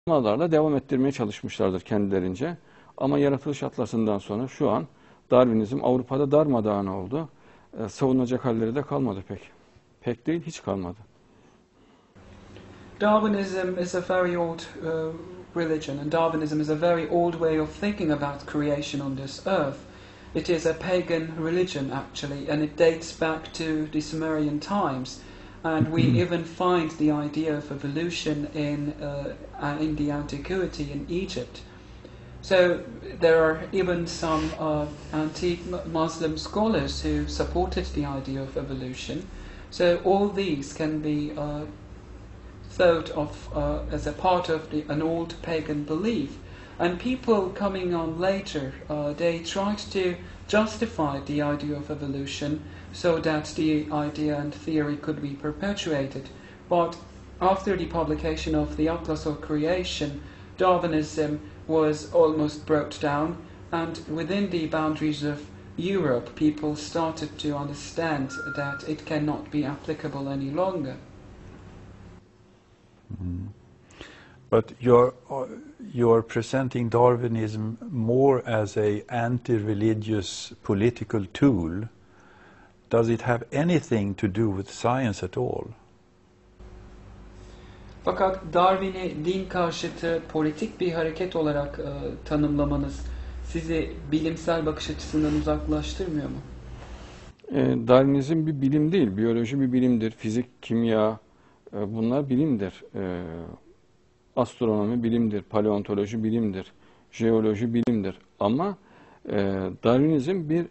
çalışmalarla devam ettirmeye çalışmışlardır kendilerince. Ama yaratılış atlasından sonra şu an Darwinizm Avrupa'da darmadağın oldu. Savunacak halleri de kalmadı pek. Pek değil, hiç kalmadı. Darwinism is a very old religion, and Darwinism is a very old way of thinking about creation on this earth. It is a pagan religion, actually, and it dates back to the Sumerian times. And we even find the idea of evolution in the antiquity in Egypt. So there are even some anti-Muslim scholars who supported the idea of evolution. So all these can be thought of as a part of an old pagan belief. And people coming on later, they tried to justify the idea of evolution so that the idea and theory could be perpetuated. But after the publication of the Atlas of Creation, Darwinism was almost brought down, and within the boundaries of Europe, people started to understand that it cannot be applicable any longer. Mm. But you're presenting Darwinism more as an anti-religious political tool. Does it have anything to do with science at all? Fakat Darwin'i din karşıtı politik bir hareket olarak tanımlamanız sizi bilimsel bakış açısından uzaklaştırmıyor mu? Darwinizm bir bilim değil, biyoloji bir bilimdir, fizik, kimya bunlar bilimdir. Astronomi bilimdir, paleontoloji bilimdir, jeoloji bilimdir. Ama Darwinizm bir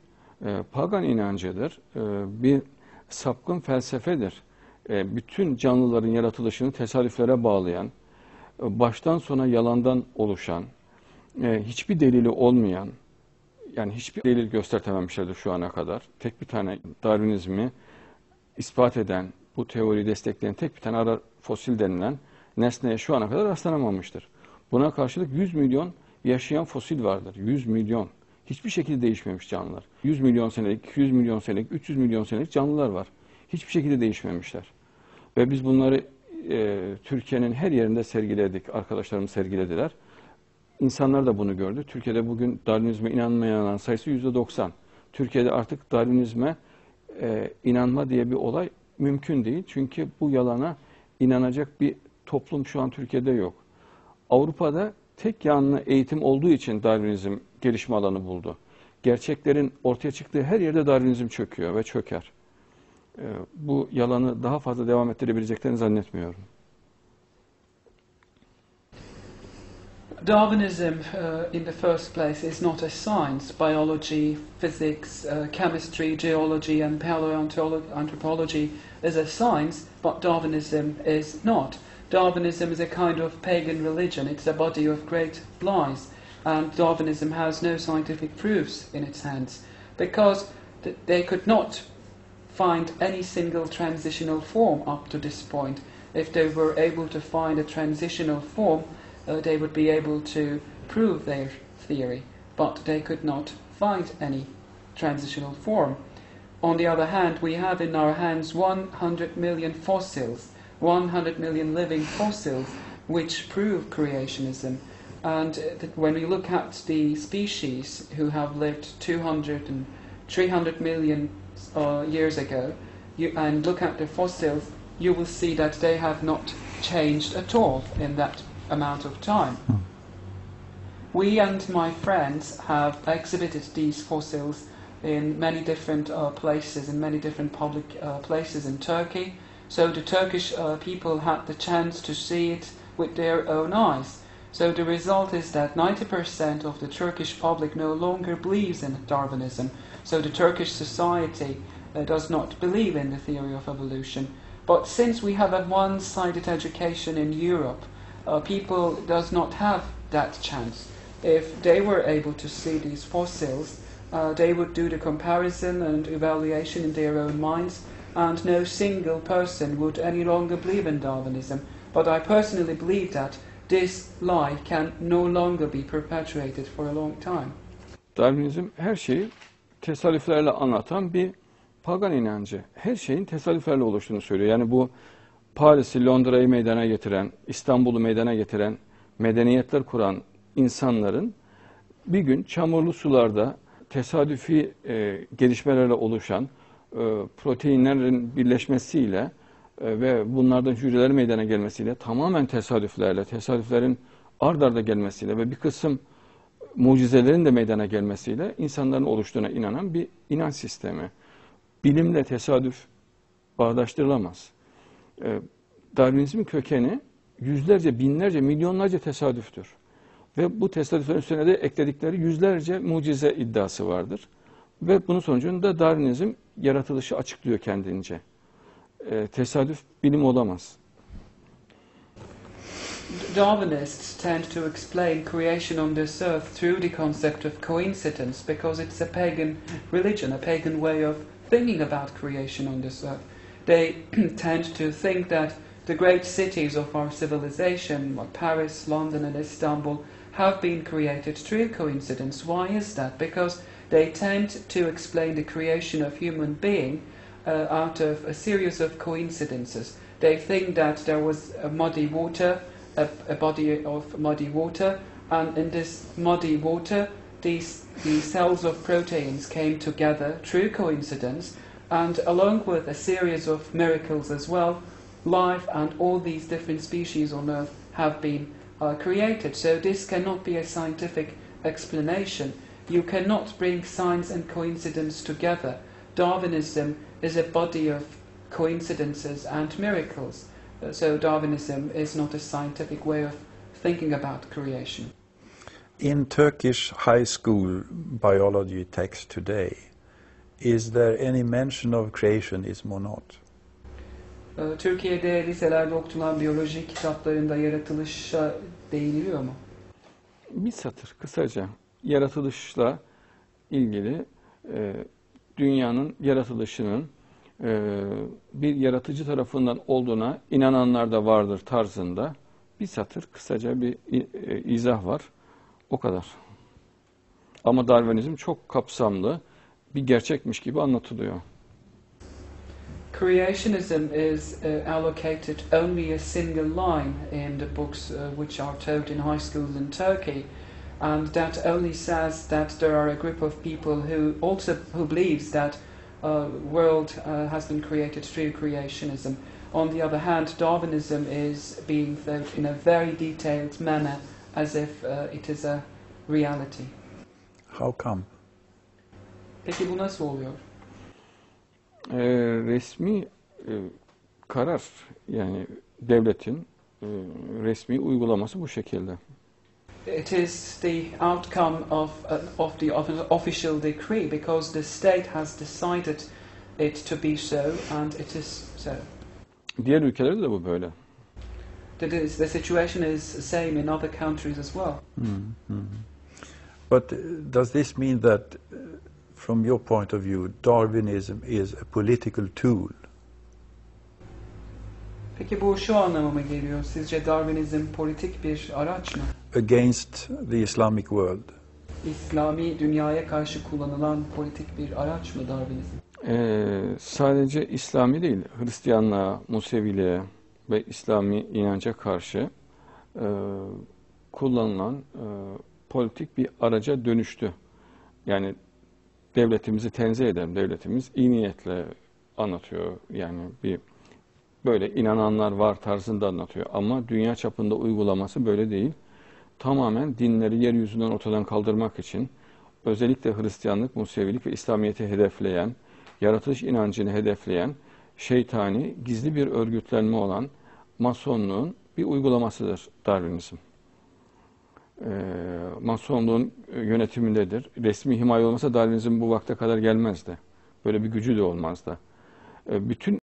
pagan inancıdır, bir sapkın felsefedir. Bütün canlıların yaratılışını tesadüflere bağlayan, baştan sona yalandan oluşan, hiçbir delili olmayan, yani hiçbir delil göstertememişlerdir şu ana kadar. Tek bir tane Darwinizmi ispat eden, bu teoriyi destekleyen tek bir tane ara fosil denilen nesneye şu ana kadar rastlanamamıştır. Buna karşılık 100 milyon yaşayan fosil vardır. 100 milyon. Hiçbir şekilde değişmemiş canlılar. 100 milyon senelik, 200 milyon senelik, 300 milyon senelik canlılar var. Hiçbir şekilde değişmemişler. Ve biz bunları Türkiye'nin her yerinde sergiledik. Arkadaşlarımız sergilediler. İnsanlar da bunu gördü. Türkiye'de bugün Darwinizme inanmayanların sayısı %90. Türkiye'de artık Darwinizme inanma diye bir olay mümkün değil. Çünkü bu yalana inanacak bir toplum şu an Türkiye'de yok. Avrupa'da tek yanlı eğitim olduğu için Darwinizm gelişme alanı buldu. Gerçeklerin ortaya çıktığı her yerde Darwinizm çöküyor ve çöker. Bu yalanı daha fazla devam ettirebileceklerini zannetmiyorum. Darwinism, in the first place, is not a science. Biology, physics, chemistry, geology, and paleoanthropology is a science, but Darwinism is not. Darwinism is a kind of pagan religion. It's a body of great lies, and Darwinism has no scientific proofs in its hands, because they could not find any single transitional form up to this point. If they were able to find a transitional form, they would be able to prove their theory, but they could not find any transitional form. On the other hand, we have in our hands 100 million fossils, 100 million living fossils, which prove creationism. And when we look at the species who have lived 200 and 300 million years ago, and look at the fossils, you will see that they have not changed at all in that amount of time. We and my friends have exhibited these fossils in many different places, in many different public places in Turkey. So the Turkish people had the chance to see it with their own eyes. So the result is that 90% of the Turkish public no longer believes in Darwinism. So the Turkish society does not believe in the theory of evolution. But since we have a one-sided education in Europe, people does not have that chance. If they were able to see these fossils, they would do the comparison and evaluation in their own minds, and no single person would any longer believe in Darwinism. But I personally believe that this lie can no longer be perpetuated for a long time. Darwinizm her şeyi tesadüflerle anlatan bir pagan inancı. Her şeyin tesadüflerle oluştuğunu söylüyor. Yani bu Paris'i, Londra'yı meydana getiren, İstanbul'u meydana getiren medeniyetler kuran insanların bir gün çamurlu sularda tesadüfi gelişmelerle oluşan proteinlerin birleşmesiyle ve bunlardan hücreler meydana gelmesiyle, tamamen tesadüflerle, tesadüflerin ard arda gelmesiyle ve bir kısım mucizelerin de meydana gelmesiyle insanların oluştuğuna inanan bir inanç sistemi. Bilimle tesadüf bağdaştırılamaz. Darwinizmin kökeni yüzlerce, binlerce, milyonlarca tesadüftür. Ve bu tesadüflerin üstüne de ekledikleri yüzlerce mucize iddiası vardır. Ve bunun sonucunda Darwinizm yaratılışı açıklıyor kendince. Tesadüf bilim olamaz. Darwinists tend to explain creation on this earth through the concept of coincidence because it's a pagan religion, a pagan way of thinking about creation on this earth. They tend to think that the great cities of our civilization, like Paris, London and Istanbul, have been created through coincidence. Why is that? Because they tend to explain the creation of human being out of a series of coincidences. They think that there was a muddy water, a body of muddy water, and in this muddy water the cells of proteins came together through coincidence, and along with a series of miracles as well, life and all these different species on Earth have been created. So this cannot be a scientific explanation. You cannot bring science and coincidence together. Darwinism is a body of coincidences and miracles. So Darwinism is not a scientific way of thinking about creation. In Turkish high school biology text today, is there any mention of creationism or not? Türkiye'de liselerde okutulan biyoloji kitaplarında yaratılışa değiniliyor mu? Bir satır kısaca yaratılışla ilgili dünyanın yaratılışının bir yaratıcı tarafından olduğuna inananlar da vardır tarzında bir satır kısaca bir izah var. O kadar. Ama Darwinizm çok kapsamlı bir gerçekmiş gibi anlatılıyor. Creationism is allocated only a single line in the books which are taught in high schools in Turkey, and that only says that there are a group of people who believes that world has been created through creationism. On the other hand, Darwinism is being thought in a very detailed manner as if it is a reality. How come? Peki bu nasıl oluyor? Resmi karar, yani devletin resmi uygulaması bu şekilde. It is the outcome of the official decree because the state has decided it to be so and it is so. Diğer ülkelerde de bu böyle. The situation is the same in other countries as well. Mm-hmm. But does this mean that from your point of view, Darwinism is a political tool? Peki bu şu anlama mı geliyor? Sizce Darwinizm politik bir araç mı? Against the Islamic world? İslami dünyaya karşı kullanılan politik bir araç mı Darwinizm? Sadece İslami değil, Hristiyanlığa, Museviliğe ve İslami inanca karşı kullanılan politik bir araca dönüştü. Yani devletimizi tenzih eden devletimiz iyi niyetle anlatıyor. Yani bir böyle inananlar var tarzında anlatıyor. Ama dünya çapında uygulaması böyle değil. Tamamen dinleri yeryüzünden ortadan kaldırmak için özellikle Hristiyanlık, Musevilik ve İslamiyet'i hedefleyen, yaratılış inancını hedefleyen şeytani, gizli bir örgütlenme olan Masonluğun bir uygulamasıdır Darwinizm. Masonluğun yönetimindedir. Resmi himaye olmasa Darwinizm bu vakte kadar gelmezdi. Böyle bir gücü de olmazdı. Bütün